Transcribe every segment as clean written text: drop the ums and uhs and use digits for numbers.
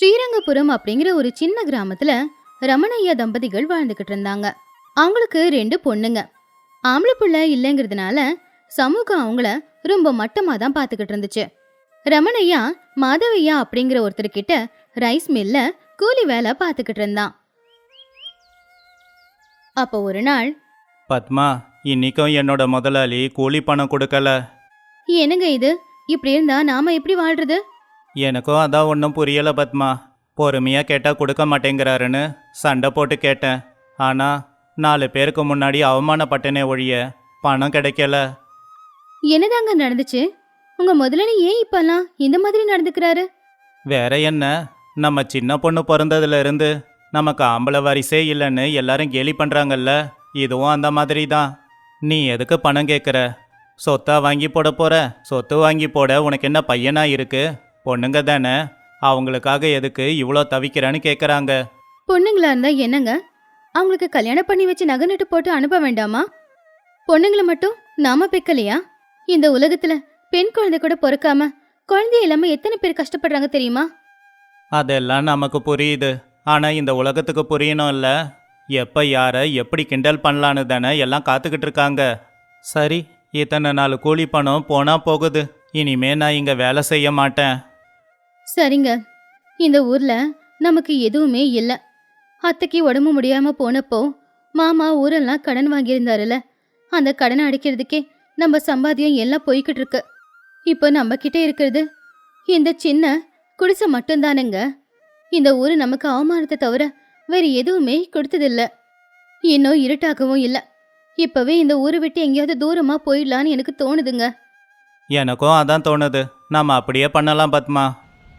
ஸ்ரீரங்கபுரம் அப்படிங்கிற ஒரு சின்ன கிராமத்துல ரமணையா தம்பதிகள் வாழ்ந்துகிட்டு இருந்தாங்க. அவங்களுக்கு 2 பொண்ணுங்க. ஆம்பளை புள்ள இல்லைங்கிறதுனால சமூகம் அவங்கள ரொம்ப மட்டமா தான் பாத்துக்கிட்டு இருந்துச்சு. ரமணையா மாதவையா அப்படிங்கிற ஒருத்தர்கிட்ட ரைஸ் மில்ல கூலி வேலை பாத்துக்கிட்டு இருந்தான். அப்போ ஒரு நாள், பத்மா, இன்னைக்கும் என்னோட முதலாளி கூலி பணம் கொடுக்கல. என்னங்க இது, இப்படி இருந்தா நாம எப்படி வாழ்றது? எனக்கும் அதான் ஒன்றும் புரியல பத்மா. பொறுமையாக கேட்டால் கொடுக்க மாட்டேங்கிறாருன்னு சண்டை போட்டு கேட்டேன். ஆனால் 4 பேருக்கு முன்னாடி அவமானப்பட்டனே ஒழிய பணம் கிடைக்கல. என்னதாங்க நடந்துச்சு? உங்க முதலாளி ஏன் இப்பெல்லாம் இந்த மாதிரி நடந்துக்கிறாரு? வேற என்ன, நம்ம சின்ன பொண்ணு பிறந்ததுல இருந்து நமக்கு ஆம்பளை வாரிசே இல்லைன்னு எல்லாரும் கேலி பண்ணுறாங்கல்ல, இதுவும் அந்த மாதிரி தான். நீ எதுக்கு பணம் கேட்குற? சொத்தா வாங்கி போட போற? சொத்து வாங்கி போட உனக்கு என்ன பையனா இருக்கு? பொண்ணுங்க தானே, அவங்களுக்காக எதுக்கு இவ்வளோ தவிக்கிறேன்னு கேட்குறாங்க. பொண்ணுங்களா இருந்தா என்னங்க, அவங்களுக்கு கல்யாணம் பண்ணி வச்சு நகை நட்டு போட்டு அனுப்ப வேண்டாமா? பொண்ணுங்களை மட்டும் நாம பெக்கலையா? இந்த உலகத்துல பெண் குழந்தை கூட பொறுக்காம குழந்தை இல்லாம எத்தனை பேர் கஷ்டப்படுறாங்க தெரியுமா? அதெல்லாம் நமக்கு புரியுது, ஆனால் இந்த உலகத்துக்கு புரியணும் இல்லை? எப்போ யாரை எப்படி கிண்டல் பண்ணலான்னு தானே எல்லாம் காத்துக்கிட்டு இருக்காங்க. சரி, இத்தனை நாள் கூலி பணம் போனா போகுது. இனிமே நான் இங்கே வேலை செய்ய மாட்டேன். சரிங்க, இந்த ஊர்ல நமக்கு எதுவுமே இல்ல. அத்தைக்கு உடம்பு முடியாம போனப்போ மாமா ஊரெல்லாம் கடன் வாங்கியிருந்தாருல, அந்த கடனை அடிக்கிறதுக்கே நம்ம சம்பாத்தியம் எல்லாம் போய்கிட்டு இருக்கு. இப்போ நம்ம கிட்ட இருக்கிறது இந்த சின்ன குடிசை மட்டும்தானுங்க. இந்த ஊரு நமக்கு அவமானத்தை தவிர வேற எதுவுமே கொடுத்ததில்ல. இன்னும் இருட்டாகவும் இல்ல. இப்பவே இந்த ஊரை விட்டு எங்கேயாவது தூரமா போயிடலான்னு எனக்கு தோணுதுங்க. எனக்கும் அதான் தோணுது, நாம அப்படியே பண்ணலாம் பத்மா.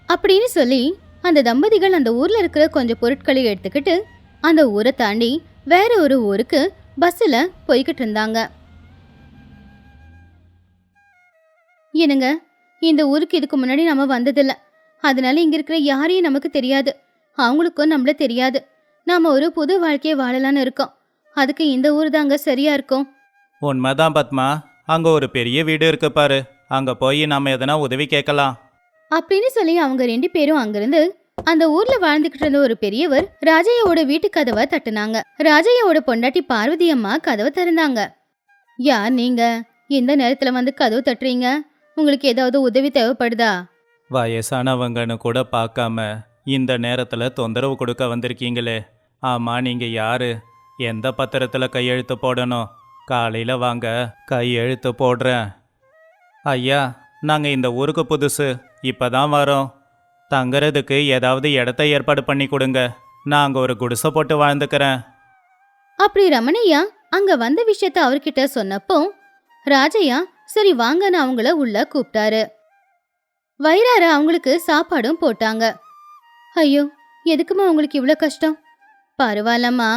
அப்படின்னு சொல்லி அந்த தம்பதிகள் அந்த ஊர்ல இருக்கிற கொஞ்சம் பொருட்களை எடுத்துக்கிட்டு அந்த ஊரை தாண்டி வேற ஒரு ஊருக்கு பஸ்ல போய்கிட்டு இருந்தாங்க. என்னங்க, இந்த ஊருக்கு இதுக்கு முன்னாடி நம்ம வந்ததில்ல. அதனால இங்க இருக்கிற யாரையும் நமக்கு தெரியாது, அவங்களுக்கும் நம்மள தெரியாது. நாம ஒரு புது வாழ்க்கையை வாழலான்னு இருக்கோம். அதுக்கு இந்த ஊர் தாங்க சரியா இருக்கும். உண்மைதான் பத்மா, அங்கே ஒரு பெரிய வீடு இருக்கு பாரு, அங்கே போய் நாம எதனா உதவி கேட்கலாம். அப்படின்னு சொல்லி அவங்க 2 பேரும் அங்கிருந்து அந்த ஊர்ல வாழ்ந்துகிட்டு இருந்த ஒரு பெரியவர் ராஜையோட வீட்டு கதவை தட்டுனாங்க. ராஜையோட பொண்டாட்டி பார்வதி அம்மா கதவை திறந்தாங்க. யார் நீங்க? இந்த நேரத்துல வந்து கதவு தட்டுறீங்க? உங்களுக்கு ஏதாவது உதவி தேவைப்படுதா? வயசானவங்கன்னு கூட பார்க்காம இந்த நேரத்தில் தொந்தரவு கொடுக்க வந்திருக்கீங்களே. ஆமாம், நீங்கள் யாரு? எந்த பத்திரத்தில் கையெழுத்து போடணும்? காலையில் வாங்க, கையெழுத்து போடுறேன். ஐயா, நாங்கள் இந்த ஊருக்கு புதுசு, இப்போ தான் வரோம். தங்குறதுக்கு ஏதாவது இடத்த ஏற்பாடு பண்ணி கொடுங்க. நான் அங்கே ஒரு குடிசை போட்டு வாழ்ந்துக்கிறேன். அப்படி ரமணையா அங்க வந்த விஷயத்த அவர்கிட்ட சொன்னப்போ ராஜையா சரி வாங்கன்னு அவங்கள உள்ள கூப்பிட்டாரு. வயிறார அவங்களுக்கு சாப்பாடும் போட்டாங்க. ஐயோ, எதுக்குமா உங்களுக்கு இவ்ளோ கஷ்டம்? பரவாயில்லம்மா,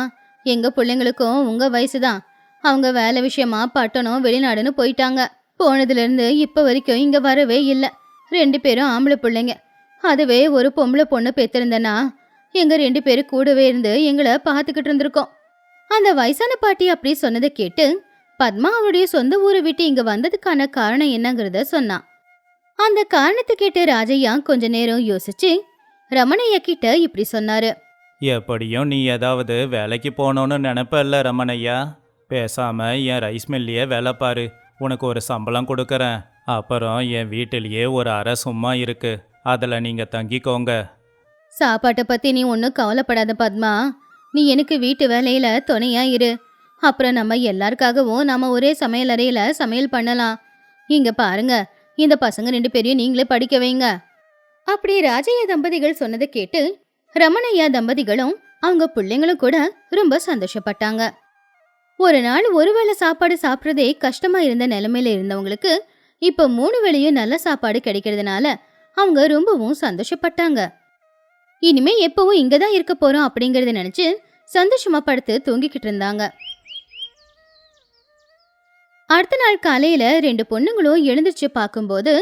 எங்க பிள்ளைங்களுக்கும் உங்க வயசுதான். அவங்க வேலை விஷயமா பட்டணம் வெளிநாடுன்னு போயிட்டாங்க. போனதுல இருந்து இப்ப வரைக்கும் இங்க வரவே இல்லை. 2 பேரும் ஆம்பளை பிள்ளைங்க. அதுவே ஒரு பொம்பளை பொண்ணு பெத்திருந்தனா எங்க 2 பேரும் கூடவே இருந்து எங்களை பார்த்துக்கிட்டு இருந்திருக்கோம். அந்த வயசான பாட்டி அப்படி சொன்னதை கேட்டு பத்மா அவருடைய சொந்த ஊரை விட்டு இங்க வந்ததுக்கான காரணம் என்னங்கிறத சொன்னான். அந்த காரணத்தை கேட்டு ராஜையா கொஞ்ச நேரம் யோசிச்சு ரமணையா கிட்ட இப்படி சொன்னாரு. எப்படியும் நீ ஏதாவது வேலைக்கு போகணுன்னு நினைப்பல்ல ரமணையா? பேசாம என் ரைஸ் மில்லையே வேலை பாரு, உனக்கு ஒரு சம்பளம் கொடுக்குறேன். அப்புறம் என் வீட்டிலேயே ஒரு அறை சும்மா இருக்கு, அதில் நீங்கள் தங்கிக்கோங்க. சாப்பாட்டை பத்தி நீ ஒன்னும் கவலைப்படாத பத்மா, நீ எனக்கு வீட்டு வேலையில துணையா இரு. அப்புறம் நம்ம எல்லாருக்காகவும் நாம ஒரே சமையல் அறையில சமையல் பண்ணலாம். இங்க பாருங்க, இந்த பசங்க 2 பேரையும் நீங்களே படிக்க வைங்க. அப்படி ராஜையா தம்பதிகள் சொன்னதை கேட்டு ரமணையா தம்பதிகளும் அவங்க பிள்ளைங்களும் கூட ரொம்ப சந்தோஷப்பட்டாங்க. ஒரு நாள் ஒருவேளை சாப்பாடு சாப்பிட்றதே கஷ்டமா இருந்த நிலைமையில இருந்தவங்களுக்கு இப்ப 3 வேளையும் நல்ல சாப்பாடு கிடைக்கிறதுனால அவங்க ரொம்பவும் சந்தோஷப்பட்டாங்க. இனிமே எப்பவும் இங்கதான் இருக்க போறோம் அப்படிங்கறத நினைச்சு சந்தோஷமா படுத்து தூங்கிக்கிட்டு இருந்தாங்க. அடுத்த நாள் காலையில 2 பொண்ணுங்களும் எழுந்திருச்சு பார்க்கும்போது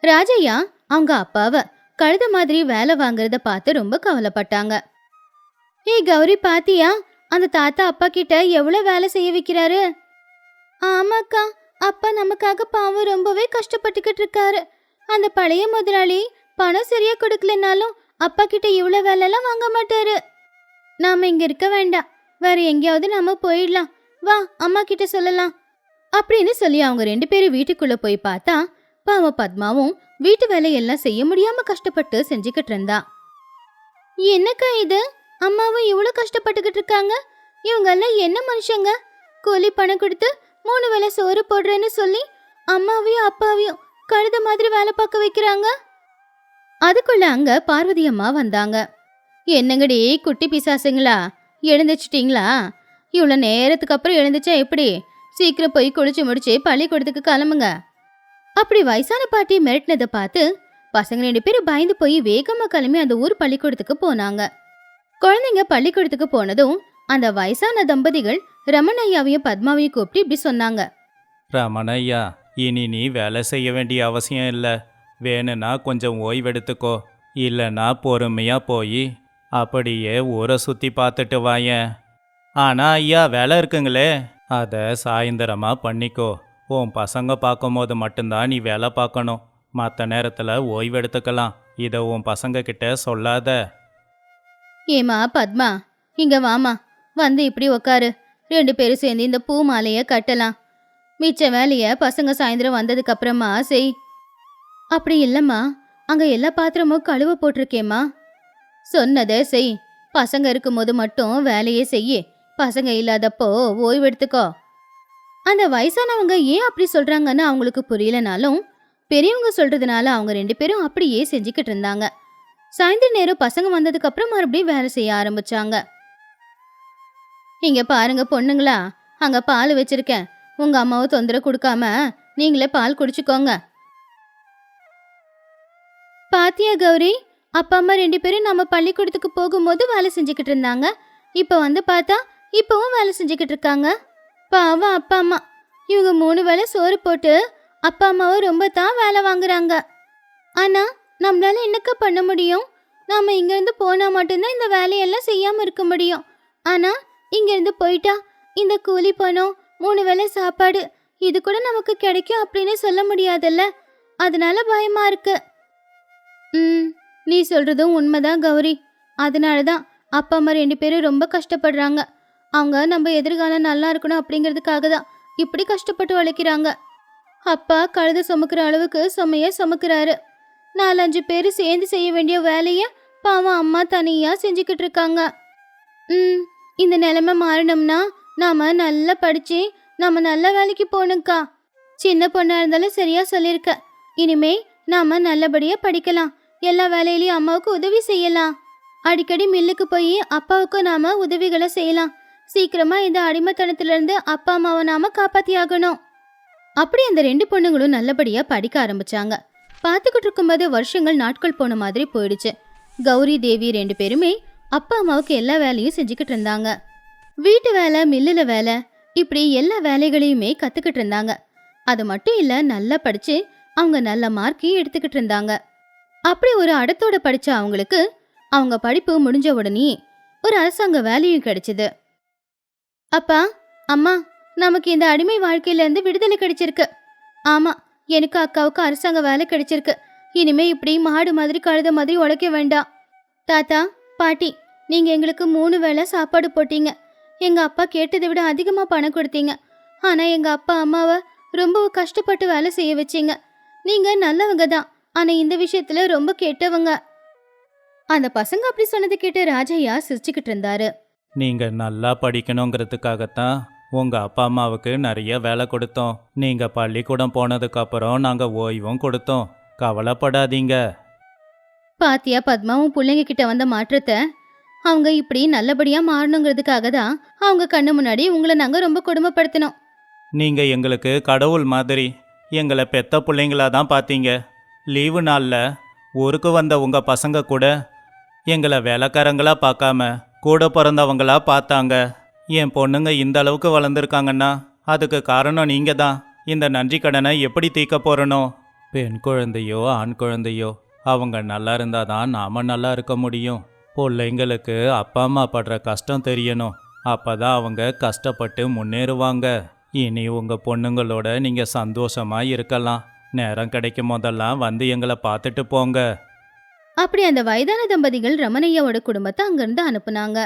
ராஜையா அவங்க அப்பாவை கழுத மாதிரி வேலை வாங்குறத பார்த்து ரொம்ப கவலைப்பட்டாங்க. ஏய் கௌரி, பாத்தியா அந்த தாத்தா அப்பா கிட்ட எவ்வளவு வேலை செய்ய வைக்கிறாரு? ஆமாக்கா, அப்பா நமக்காக பாவம் ரொம்பவே கஷ்டப்பட்டுக்கிட்டு இருக்காரு. அந்த பழைய முதலாளி பணம் சரியா கொடுக்கலனாலும் அப்பா கிட்ட இவ்வளோ வேலைலாம் வாங்க மாட்டாரு. நாம இங்க இருக்க வேண்டாம், வேற எங்கேயாவது நாம போயிடலாம். வா, அம்மா கிட்ட சொல்லலாம் அப்படின்னு சொல்லி அவங்க 2 பேரும் வீட்டுக்குள்ள போய் பார்த்தா பாவம் பத்மாவும் வீட்டு வேலையெல்லாம் செய்ய முடியாம கஷ்டப்பட்டு செஞ்சுக்கிட்டு இருந்தா. என்னக்கா இது, அம்மாவும் இவ்வளோ கஷ்டப்பட்டுக்கிட்டு இருக்காங்க. இவங்க எல்லாம் என்ன மனுஷங்க? கூலி பணம் கொடுத்து 3 வேளை சோறு போடுறேன்னு சொல்லி அம்மாவையும் அப்பாவையும் கழுத மாதிரி வேலை பார்க்க வைக்கிறாங்க. அதுக்குள்ள அங்க பார்வதி அம்மா வந்தாங்க. என்னங்கடி குட்டி பிசாசுங்களா, எழுந்துச்சிட்டீங்களா? இவ்வளோ நேரத்துக்கு அப்புறம் எழுந்துச்சா எப்படி? சீக்கிரம் போய் குளிச்சு முடிச்சு பள்ளிக்கூடத்துக்கு கிளம்புங்க. அப்படி வயசான பாட்டி மிரட்டினதை பார்த்து பசங்க 2 பேரும் பயந்து போய் வேகமா கிளம்பி அந்த ஊர் பள்ளிக்கூடத்துக்கு போனாங்க. குழந்தைங்க பள்ளிக்கூடத்துக்கு போனதும் அந்த வயசான தம்பதிகள் ரமணையாவையும் பத்மாவையும் கூப்பிட்டு இப்படி சொன்னாங்க. ரமணையா, இனி நீ வேலை செய்ய வேண்டிய அவசியம் இல்லை. வேணும்னா கொஞ்சம் ஓய்வெடுத்துக்கோ, இல்லைன்னா பொறுமையா போய் அப்படியே ஊரை சுற்றி பார்த்துட்டு வாயேன். ஆனால் ஐயா, வேலை இருக்குங்களே, அதை சாயந்தரமா பண்ணிக்கோ. உன் பசங்க பார்க்கும்போது மட்டும்தான் நீ வேலை பார்க்கணும். மற்ற நேரத்தில் ஓய்வெடுத்துக்கலாம். இதை உன் பசங்க கிட்ட சொல்லாத. ஏமா பத்மா, இங்க வாமா, வந்து இப்படி உக்காரு. 2 பேரும் சேர்ந்து இந்த பூ மாலைய கட்டலாம். மிச்ச வேலைய பசங்க சாயந்தரம் வந்ததுக்கு அப்புறமா செய். அப்படி இல்லம்மா, அங்க எல்லா பாத்திரமும் கழுவ போட்டிருக்கேம்மா. சொன்னதே செய். பசங்க இருக்கும்போது மட்டும் வேலையே செய்ய, பசங்க இல்லாதப்போ ஓய்வெடுத்துக்கோ. அந்த வயசானவங்க ஏன் அப்படி சொல்றாங்கன்னு அவங்களுக்கு புரியலனாலும் பெரியவங்க சொல்றதுனால அவங்க 2 பேரும் அப்படியே செஞ்சுக்கிட்டு இருந்தாங்க. சாயந்தர நேரம் பசங்க வந்ததுக்கு அப்புறம் மறுபடியும் வேலை செய்ய ஆரம்பிச்சாங்க. இங்க பாருங்க பொண்ணுங்களா, அங்க பால் வச்சிருக்கேன். உங்க அம்மாவை தொந்தரவு கொடுக்காம நீங்களே பால் குடிச்சுக்கோங்க. பாத்தியா கௌரி, அப்பா அம்மா 2 பேரும் நம்ம பள்ளிக்கூடத்துக்கு போகும்போது வேலை செஞ்சுக்கிட்டு இருந்தாங்க. இப்ப வந்து பார்த்தா இப்பவும் வேலை செஞ்சுக்கிட்டு இருக்காங்க. பாவம் அப்பா அம்மா, இவங்க 3 வேளை சோறு போட்டு அப்பா அம்மாவை ரொம்ப தான் வேலை வாங்குறாங்க. ஆனா நம்மளால என்னக்கா பண்ண முடியும்? நாம இங்கிருந்து போனா மட்டும்தான் இந்த வேலையெல்லாம் செய்யாம இருக்க முடியும். ஆனா இங்கிருந்து போயிட்டா இந்த கூலி பணம், 3 வேளை சாப்பாடு, இது கூட நமக்கு கிடைக்கும் அப்படின்னு சொல்ல முடியாதுல்ல. அதனால பயமா இருக்கு. நீ சொல்றதும் உண்மைதான் கௌரி. அதனாலதான் அப்பா அம்மா 2 பேரும் ரொம்ப கஷ்டப்படுறாங்க. அவங்க நம்ம எதிர்காலம் நல்லா இருக்கணும் அப்படிங்கிறதுக்காக தான் இப்படி கஷ்டப்பட்டு உழைக்கிறாங்க. அப்பா கழுத சுமக்கிற அளவுக்கு சுமைய சுமக்கிறாரு. 4-5 பேர் சேர்ந்து செய்ய வேண்டிய வேலைய பாவம் அம்மா தனியா செஞ்சுக்கிட்டு இருக்காங்க. இந்த நிலைமை மாறணும்னா நாம நல்லா படிச்சு நாம நல்ல வேலைக்கு போகணும்க்கா. சின்ன பொண்ணா இருந்தாலும் சரியா சொல்லியிருக்க. இனிமே நாம நல்லபடியா படிக்கலாம், எல்லா வேலையிலயும் அம்மாவுக்கு உதவி செய்யலாம். அடிக்கடி மில்லுக்கு போய் அப்பாவுக்கும் நாம உதவிகளை செய்யலாம். சீக்கிரமா இந்த அடிமைத்தனத்திலிருந்து அப்பா அம்மாவை நாம காப்பாத்தி ஆகணும். அப்படி அந்த 2 பொண்ணுங்களும் நல்லபடியா படிக்க ஆரம்பிச்சாங்க. பார்த்துக்கிட்டு இருக்கும்போது வருஷங்கள் நாட்கள் போன மாதிரி போயிடுச்சு. கௌரி தேவி 2 பேருமே அப்பா அம்மாவுக்கு எல்லா வேலையும் செஞ்சுக்கிட்டு இருந்தாங்க. வீட்டு வேலை, மில்லுல வேலை, இப்படி எல்லா வேலைகளையுமே கத்துக்கிட்டு இருந்தாங்க. அது மட்டும் இல்ல, நல்லா படிச்சு அவங்க நல்ல மார்க்கையும் எடுத்துக்கிட்டு இருந்தாங்க. அப்படி ஒரு அடத்தோட படிச்ச அவங்களுக்கு அவங்க படிப்பு முடிஞ்ச உடனே ஒரு அரசாங்க வேலையும் கிடைச்சது. அப்பா அம்மா, நமக்கு இந்த அடிமை வாழ்க்கையில இருந்து விடுதலை கிடைச்சிருக்கு. ஆமா, எனக்கு அக்காவுக்கு அரசாங்க வேலை கிடைச்சிருக்கு. இனிமே இப்படி மாடு மாதிரி கழுத மாதிரி உழைக்க வேண்டாம். தாத்தா பாட்டி, நீங்க எங்களுக்கு 3 வேளை சாப்பாடு போட்டீங்க. எங்க அப்பா கேட்டதை விட அதிகமா பணம் கொடுத்தீங்க. ஆனா எங்க அப்பா அம்மாவை ரொம்ப கஷ்டப்பட்டு வேலை செய்ய வச்சீங்க. நீங்க நல்லவங்க தான், ஆனா இந்த விஷயத்துல ரொம்ப கெட்டவங்க. அந்த பசங்க அப்படி சொன்னது கேட்டு ராஜையா சிரிச்சுக்கிட்டு இருந்தாரு. நீங்க நல்லா படிக்கணுங்கிறதுக்காகத்தான் உங்க அப்பா அம்மாவுக்கு நிறைய வேலை கொடுத்தோம். நீங்க பள்ளிக்கூடம் போனதுக்கு அப்புறம் நாங்க ஓய்வும் கொடுத்தோம். கவலைப்படாதீங்க. பாத்தியா பத்மாவும் பிள்ளைங்க கிட்ட வந்த மாற்றத்தை? அவங்க இப்படி நல்லபடியா மாறணுங்கிறதுக்காக தான் அவங்க கண்ணு முன்னாடி உங்களை நாங்க ரொம்ப கொடுமைப்படுத்தினோம். நீங்க எங்களுக்கு கடவுள் மாதிரி. எங்களை பெத்த பிள்ளைங்களா தான் பார்த்தீங்க. லீவு நாளில் ஊருக்கு வந்த உங்க பசங்க கூட எங்களை வேலைக்காரங்களா பார்க்காம கூட பிறந்தவங்களா பார்த்தாங்க. என் பொண்ணுங்க இந்த அளவுக்கு வளர்ந்துருக்காங்கன்னா அதுக்கு காரணம் நீங்க தான். இந்த நன்றி கடனை எப்படி தீர்க்க போறனோ? பெண் குழந்தையோ ஆண் குழந்தையோ அவங்க நல்லா இருந்தாதான் நாம நல்லா இருக்க முடியும். பிள்ளைங்களுக்கு அப்பா அம்மா படுற கஷ்டம் தெரியணும். அப்பதான் அவங்க கஷ்டப்பட்டு முன்னேறுவாங்க. இனி உங்க பொண்ணுங்களோட நீங்க சந்தோஷமா இருக்கலாம். நேரம் கிடைக்கும் போதெல்லாம் வந்து எங்களை பார்த்துட்டு போங்க. அப்படி அந்த வயதான தம்பதிகள் ரமணையாவோட குடும்பத்தை அங்கிருந்து அனுப்புனாங்க.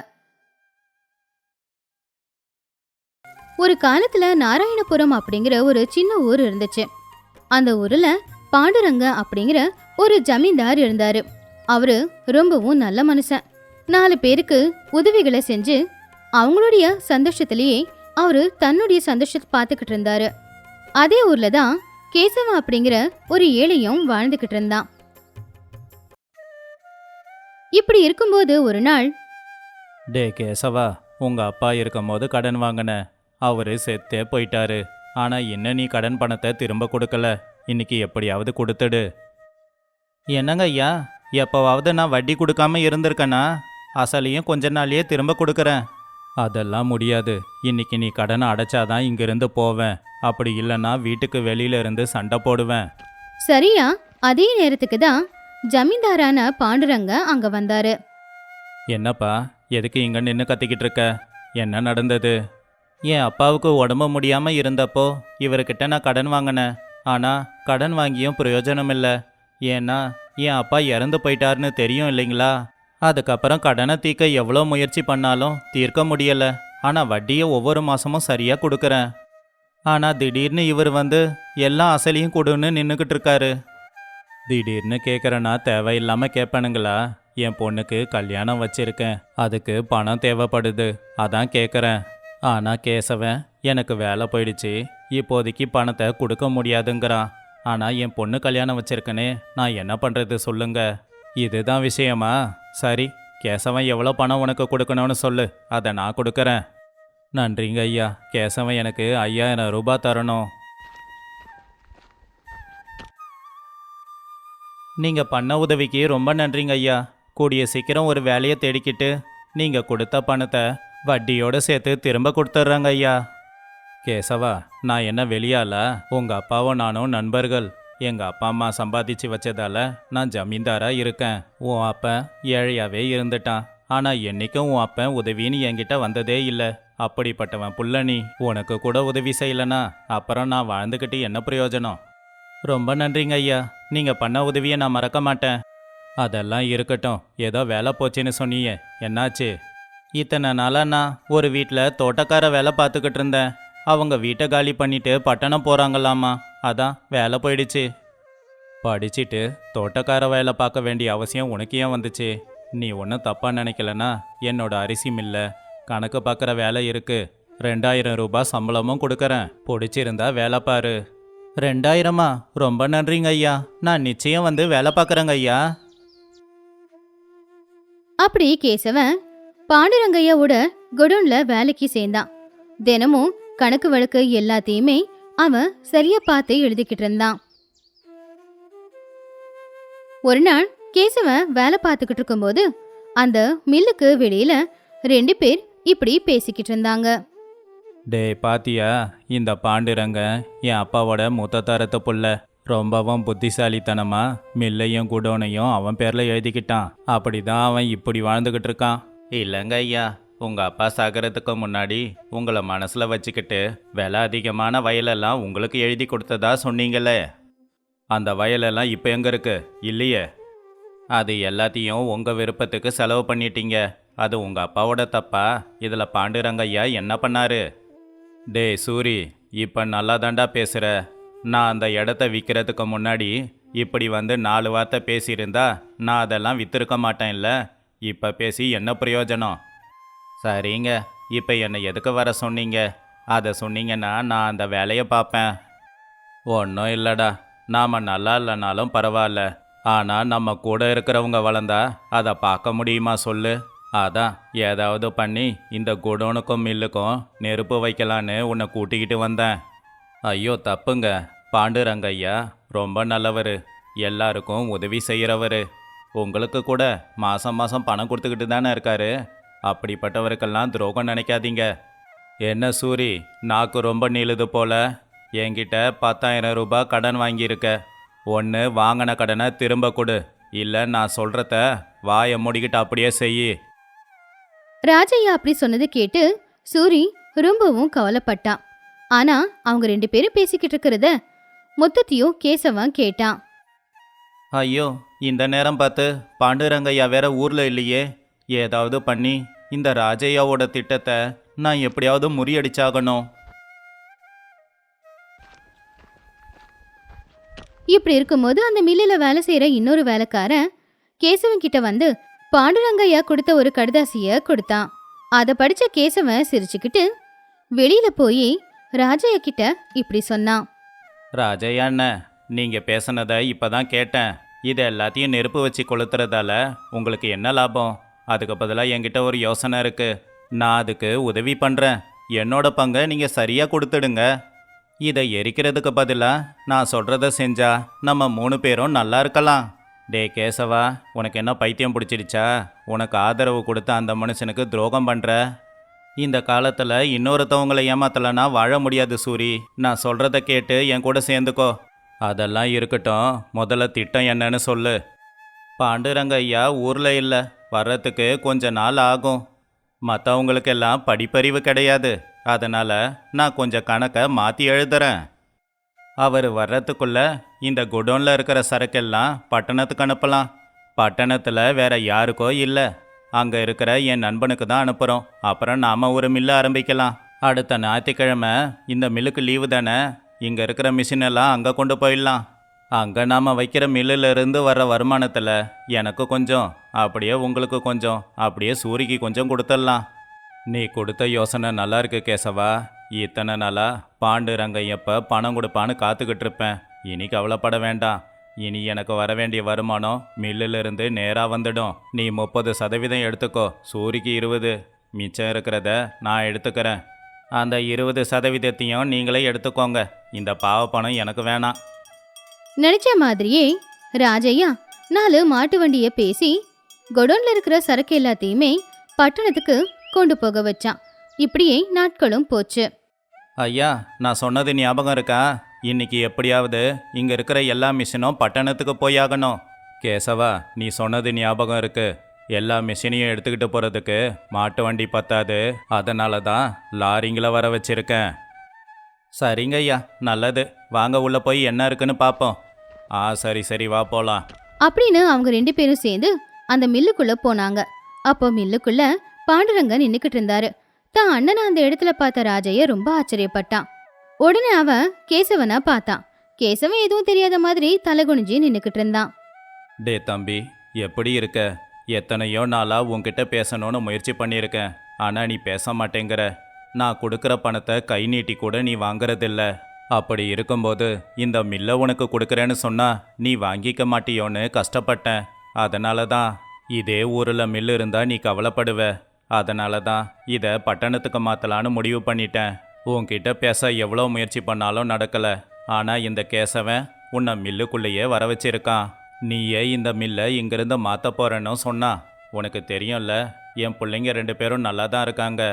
ஒரு காலத்துல நாராயணபுரம் அப்படிங்கிற ஒரு சின்ன ஊர் இருந்துச்சு. அந்த ஊர்ல பாண்டுரங்க அப்படிங்கிற ஒரு ஜமீன்தார் இருந்தாரு. அவரு ரொம்பவும் நல்ல மனுஷன். 4 பேருக்கு உதவிகளை செஞ்சு அவங்களுடைய சந்தோஷத்திலேயே அவரு தன்னுடைய சந்தோஷத்தை பார்த்துக்கிட்டு இருந்தாரு. அதே ஊர்ல தான் கேசவ அப்படிங்கிற ஒரு ஏழையும் வாழ்ந்துகிட்டு இருந்தான். இப்படி இருக்கும்போது ஒரு நாள், டே கேசவா, உங்க அப்பா இருக்கும்போது கடன் வாங்கின, அவரு செத்தே போயிட்டாரு. ஆனா என்ன நீ கடன் பணத்தை திரும்ப கொடுக்கல. இன்னைக்கு எப்படியாவது கொடுத்துடு. என்னங்க ஐயா, எப்போவாவது நான் வட்டி கொடுக்காம இருந்திருக்கேனா? அசலையும் கொஞ்ச நாளையே திரும்ப கொடுக்கறேன். அதெல்லாம் முடியாது. இன்னைக்கு நீ கடனை அடைச்சாதான் இங்கிருந்து போவேன். அப்படி இல்லைன்னா வீட்டுக்கு வெளியில இருந்து சண்டை போடுவேன். சரியா அதே நேரத்துக்கு தான் ஜமீன்தாரான பாண்டுரங்க அங்க வந்தாரு. என்னப்பா, எதுக்கு இங்க நின்று கத்திக்கிட்டு இருக்க? என்ன நடந்தது? என் அப்பாவுக்கு உடம்பு முடியாம இருந்தப்போ இவர்கிட்ட நான் கடன் வாங்கினேன். ஆனா கடன் வாங்கியும் பிரயோஜனம் இல்லை. ஏன்னா என் அப்பா இறந்து போயிட்டாருன்னு தெரியும் இல்லைங்களா? அதுக்கப்புறம் கடனை தீர்க்க எவ்வளோ முயற்சி பண்ணாலும் தீர்க்க முடியல. ஆனா வட்டியை ஒவ்வொரு மாசமும் சரியா கொடுக்கறேன். ஆனா திடீர்னு இவர் வந்து எல்லா அசலையும் கொடுன்னு நின்றுக்கிட்டு இருக்காரு. திடீர்னு கேட்குறேன்னா தேவையில்லாம கேட்பானுங்களா? என் பொண்ணுக்கு கல்யாணம் வச்சிருக்கேன், அதுக்கு பணம் தேவைப்படுது, அதான் கேட்குறேன். ஆனா கேசவன் எனக்கு வேலை போயிடுச்சு, இப்போதைக்கு பணத்தை கொடுக்க முடியாதுங்கிறான். ஆனா என் பொண்ணு கல்யாணம் வச்சிருக்கனே, நான் என்ன பண்றது சொல்லுங்க? இதுதான் விஷயமா? சரி, கேசவன் எவ்வளோ பணம் உனக்கு கொடுக்கணும்னு சொல்லு, அதை நான் கொடுக்கறேன். நன்றிங்க ஐயா, கேசவன் எனக்கு 5000 ரூபாய் தரணும். நீங்க பண்ண உதவிக்கு ரொம்ப நன்றிங்க ஐயா. கூடிய சீக்கிரம் ஒரு வேலையை தேடிக்கிட்டு நீங்க கொடுத்த பணத்தை வட்டியோட சேர்த்து திரும்ப கொடுத்துட்றாங்க ஐயா. கேசவா, நான் என்ன வெளியாளா? உங்க அப்பாவும் நானும் நண்பர்கள். எங்க அப்பா அம்மா சம்பாதிச்சு வச்சதால நான் ஜமீன்தாரா இருக்கேன். உன் அப்பன் ஏழையாவே இருந்துட்டான். ஆனா என்னைக்கும் உன் அப்பன் உதவின்னு என்கிட்ட வந்ததே இல்லை. அப்படிப்பட்டவன் புள்ள நீ. உனக்கு கூட உதவி செய்யலனா அப்புறம் நான் வாழ்ந்துக்கிட்டு என்ன பிரயோஜனம்? ரொம்ப நன்றிங்க ஐயா, நீங்க பண்ண உதவியை நான் மறக்க மாட்டேன். அதெல்லாம் இருக்கட்டும், ஏதோ வேலை போச்சுன்னு சொன்னீங்க, என்னாச்சு? இத்தனை நாளா நான் ஒரு வீட்டில் தோட்டக்கார வேலை பார்த்துக்கிட்டு இருந்தேன். அவங்க வீட்டை காலி பண்ணிட்டு பட்டணம் போகிறாங்களாமா, அதான் வேலை போயிடுச்சு. படிச்சுட்டு தோட்டக்கார வேலை பார்க்க வேண்டிய அவசியம் உனக்கு ஏன் வந்துச்சு? நீ ஒன்றும் தப்பாக நினைக்கலனா என்னோட அரிசி மில்ல கணக்கு பார்க்குற வேலை இருக்கு. 2000 ரூபாய் சம்பளமும் கொடுக்கறேன், பிடிச்சிருந்தா வேலை பாரு. 2000மா? ரொம்ப நன்றிங்க ஐயா, நான் நிச்சயம் வந்து வேலை பார்க்குறேங்க ஐயா. அப்படி கேசவன் பாண்டுரங்கையாவோட குடோன்ல வேலைக்கு சேர்ந்தான். தினமும் கணக்கு வழக்கு எல்லாத்தையுமே அவன் சரியா பார்த்து எழுதிக்கிட்டு இருந்தான். ஒரு நாள் கேசவன் வேலை பார்த்துக்கிட்டு இருக்கும்போது அந்த மில்லுக்கு வெளியில 2 பேர் இப்படி பேசிக்கிட்டு இருந்தாங்க. டே பாத்தியா, இந்த பாண்டுரங்க என் அப்பாவோட மூத்த தரத்து புள்ள. ரொம்பவும் புத்திசாலித்தனமா மில்லையும் குடோனையும் அவன் பேர்ல எழுதிக்கிட்டான். அப்படிதான் அவன் இப்படி வாழ்ந்துகிட்டு இருக்கான். இல்லைங்க ஐயா, உங்க அப்பா சாகிறதுக்கு முன்னாடி உங்களை மனசுல வச்சுக்கிட்டு விலை அதிகமான வயலெல்லாம் உங்களுக்கு எழுதி கொடுத்ததா சொன்னீங்களே, அந்த வயலெல்லாம் இப்போ எங்க இருக்கு? இல்லையே. அது எல்லாத்தையும் உங்க விருப்பத்துக்கு செலவு பண்ணிட்டீங்க. அது உங்க அப்பாவோட தப்பா? இதுல பாண்டுரங்க ஐயா என்ன பண்ணாரு? டே சூரி, இப்போ நல்லா தாண்டா பேசுகிற. நான் அந்த இடத்த விற்கிறதுக்கு முன்னாடி இப்படி வந்து 4 வார்த்தை பேசியிருந்தா நான் அதெல்லாம் விற்றுருக்க மாட்டேன்ல. இப்போ பேசி என்ன பிரயோஜனம்? சரிங்க, இப்போ என்னை எதுக்கு வர சொன்னீங்க? அதை சொன்னீங்கன்னா நான் அந்த வேலையை பார்ப்பேன். ஒன்றும் இல்லைடா, நாம் நல்லா இல்லைனாலும் பரவாயில்ல. ஆனால் நம்ம கூட இருக்கிறவங்க வளர்ந்தா அதை பார்க்க முடியுமா சொல்லு? அதான் ஏதாவது பண்ணி இந்த குடோனுக்கும் மில்லுக்கும் நெருப்பு வைக்கலான்னு உன்னை கூட்டிக்கிட்டு வந்தேன். ஐயோ தப்புங்க, பாண்டுரங்க ஐயா ரொம்ப நல்லவர், எல்லாருக்கும் உதவி செய்கிறவர். உங்களுக்கு கூட மாதம் மாதம் பணம் கொடுத்துக்கிட்டு தானே இருக்காரு. அப்படிப்பட்டவருக்கெல்லாம் துரோகம் நினைக்காதீங்க. என்ன சூரி, நாக்கு ரொம்ப நீளுது போல. என்கிட்ட 10,000 ரூபாய் கடன் வாங்கியிருக்க. ஒன்று வாங்கின கடனை திரும்ப கொடு, இல்லை நான் சொல்கிறத வாயை மூடிக்கிட்டு அப்படியே செய். ராஜையா அப்படி சொன்னது கேட்டு சூரி ரொம்பவும் கவலைப்பட்டான். ஆனா அவங்க 2 பேரும் பேசிக்கிட்டு இருக்கிறத மொத்தத்தையும் கேசவன் கேட்டான். ஐயோ, இந்த நேரம் பார்த்து பாண்டுரங்கையா வேற ஊர்ல இல்லையே. ஏதாவது பண்ணி இந்த ராஜையாவோட திட்டத்தை நான் எப்படியாவது முறியடிச்சாகணும். இப்படி இருக்கும்போது அந்த மில்லுல வேலை செய்யற இன்னொரு வேலைக்காரன் கேசவன் கிட்ட வந்து பாண்டுரங்கையா கொடுத்த ஒரு கடுதாசிய கொடுத்தான். அதை படிச்ச கேசவன் சிரிச்சுக்கிட்டு வெளியில போய் ராஜையா கிட்ட இப்படி சொன்னான். ராஜையா அண்ணன், நீங்க பேசுனதை இப்பதான் கேட்டேன். இது எல்லாத்தையும் நெருப்பு வச்சு கொளுத்துறதால உங்களுக்கு என்ன லாபம்? அதுக்கு பதிலாக என்கிட்ட ஒரு யோசனை இருக்கு. நான் அதுக்கு உதவி பண்றேன். என்னோட பங்கை நீங்க சரியா கொடுத்துடுங்க. இதை எரிக்கிறதுக்கு பதிலாக நான் சொல்றத செஞ்சா நம்ம 3 பேரும் நல்லா இருக்கலாம். டே கேசவா, உனக்கு என்ன பைத்தியம் பிடிச்சிடுச்சா? உனக்கு ஆதரவு கொடுத்து அந்த மனுஷனுக்கு துரோகம் பண்ற. இந்த காலத்தில் இன்னொருத்தவங்களை ஏமாத்தலைன்னா வாழ முடியாது சூரி. நான் சொல்கிறத கேட்டு என் கூட சேர்ந்துக்கோ. அதெல்லாம் இருக்கட்டும், முதல்ல திட்டம் என்னன்னு சொல்லு. பாண்டுரங்க ஐயா ஊரில் இல்லை, வர்றதுக்கு கொஞ்ச நாள் ஆகும். மற்றவங்களுக்கெல்லாம் படிப்பறிவு கிடையாது. அதனால் நான் கொஞ்சம் கணக்கை மாற்றி எழுதுறேன். அவர் வர்றதுக்குள்ள இந்த குடோனில் இருக்கிற சரக்கெல்லாம் பட்டணத்துக்கு அனுப்பலாம். பட்டணத்தில் வேற யாருக்கோ இல்லை, அங்கே இருக்கிற என் நண்பனுக்கு தான் அனுப்புகிறோம். அப்புறம் நாம் ஒரு மில்லு ஆரம்பிக்கலாம். அடுத்த ஞாயிற்றுக்கிழமை இந்த மில்லுக்கு லீவு தானே. இங்கே இருக்கிற மிஷின் எல்லாம் அங்கே கொண்டு போயிடலாம். அங்கே நாம் வைக்கிற மில்லிலிருந்து வர்ற வருமானத்தில் எனக்கு கொஞ்சம், அப்படியே உங்களுக்கு கொஞ்சம், அப்படியே சூரிக்கு கொஞ்சம் கொடுத்துடலாம். நீ கொடுத்த யோசனை நல்லா இருக்கு கேசவா. இத்தனை நாளாக பாண்டுரங்கையப்போ பணம் கொடுப்பான்னு காத்துக்கிட்டு இருப்பேன். இனி கவலைப்பட வேண்டாம். இனி எனக்கு வர வேண்டிய வருமானம் மில்லிலிருந்து நேராக வந்துடும். நீ 30% எடுத்துக்கோ, சூரிக்கு 20, மிச்சம் இருக்கிறத நான் எடுத்துக்கிறேன். அந்த 20%த்தையும் நீங்களே எடுத்துக்கோங்க. இந்த பாவ பணம் எனக்கு வேணாம். நினைச்ச மாதிரியே ராஜையா 4 மாட்டு வண்டியை பேசி கொடோன்ல இருக்கிற சரக்கு எல்லாத்தையுமே பட்டணத்துக்கு கொண்டு போக வச்சான். இப்படியே நாட்களும் போச்சு. ஐயா, நான் சொன்னது ஞாபகம் இருக்கா? இன்னைக்கு எப்படியாவது இங்கே இருக்கிற எல்லா மிஷினும் பட்டணத்துக்கு போயாகணும். கேசவா, நீ சொன்னது ஞாபகம் இருக்கு. எல்லா மிஷினையும் எடுத்துக்கிட்டு போகிறதுக்கு மாட்டு வண்டி பத்தாது. அதனால தான் லாரிங்களை வர வச்சிருக்கேன். சரிங்க ஐயா, நல்லது. வாங்க உள்ளே போய் என்ன இருக்குன்னு பார்ப்போம். சரி சரி, வா போகலாம். அப்படின்னு அவங்க 2 பேரும் சேர்ந்து அந்த மில்லுக்குள்ள போனாங்க. அப்போ மில்லுக்குள்ள பாண்டுரங்கன் நின்னுக்கிட்டு இருந்தாரு. தான் அண்ணனை அந்த இடத்துல பார்த்த ராஜைய ரொம்ப ஆச்சரியப்பட்டான். உடனே அவன் கேசவனை பார்த்தான். கேசவன் எதுவும் தெரியாத மாதிரி தலை குனிஞ்சு நின்னுக்கிட்டு இருந்தான். டே தம்பி, எப்படி இருக்க? எத்தனையோ நாளாக உன்கிட்ட பேசணும்னு முயற்சி பண்ணியிருக்கேன். ஆனால் நீ பேச மாட்டேங்கிற. நான் கொடுக்குற பணத்தை கை நீட்டி கூட நீ வாங்குறதில்ல. அப்படி இருக்கும்போது இந்த மில்லை உனக்கு கொடுக்குறேன்னு சொன்னா நீ வாங்கிக்க மாட்டியோன்னு கஷ்டப்பட்டேன். அதனால தான் இதே ஊரில் மில்லு இருந்தால் நீ கவலைப்படுவ. அதனால தான் இதை பட்டணத்துக்கு மாற்றலான்னு முடிவு பண்ணிட்டேன். உன்கிட்ட பேச எவ்வளோ முயற்சி பண்ணாலும் நடக்கலை. ஆனால் இந்த கேசவன் உன்னை மில்லுக்குள்ளேயே வர வச்சிருக்கான். நீயே இந்த மில்லை இங்கிருந்து மாற்ற போகிறேன்னு சொன்னா. உனக்கு தெரியும்ல, என் பிள்ளைங்க 2 பேரும் நல்லா தான் இருக்காங்க.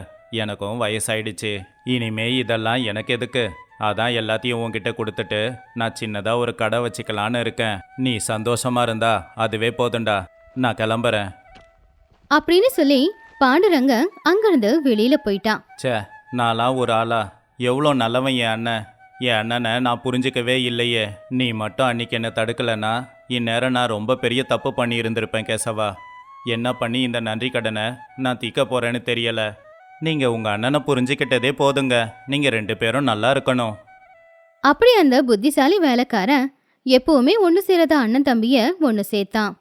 எனக்கும் வயசாயிடுச்சு. இனிமே இதெல்லாம் எனக்கு எதுக்கு? அதான் எல்லாத்தையும் உன்கிட்ட கொடுத்துட்டு நான் சின்னதாக ஒரு கடை வச்சுக்கலான்னு இருக்கேன். நீ சந்தோஷமா இருந்தா அதுவே போதுண்டா. நான் கிளம்புறேன். அப்படின்னு சொல்லி பாண்டுரங்க அங்கிருந்து வெளியில போயிட்டான். ச்சே, நான்லாம் ஒரு ஆளா? எவ்வளோ நல்லவன் என் அண்ணன். என் அண்ணனை நான் புரிஞ்சிக்கவே இல்லையே. நீ மட்டும் அன்னைக்கு என்னை தடுக்கலைன்னா இந்நேரம் நான் ரொம்ப பெரிய தப்பு பண்ணி இருந்திருப்பேன் கேசவா. என்ன பண்ணி இந்த நன்றி கடனை நான் தீக்க போகிறேன்னு தெரியலை. நீங்கள் உங்கள் அண்ணனை புரிஞ்சிக்கிட்டதே போதுங்க. நீங்கள் 2 பேரும் நல்லா இருக்கணும். அப்படி அந்த புத்திசாலி வேலைக்காரன் எப்பவுமே ஒன்னு சேராத அண்ணன் தம்பிய ஒன்னு சேர்த்தான்.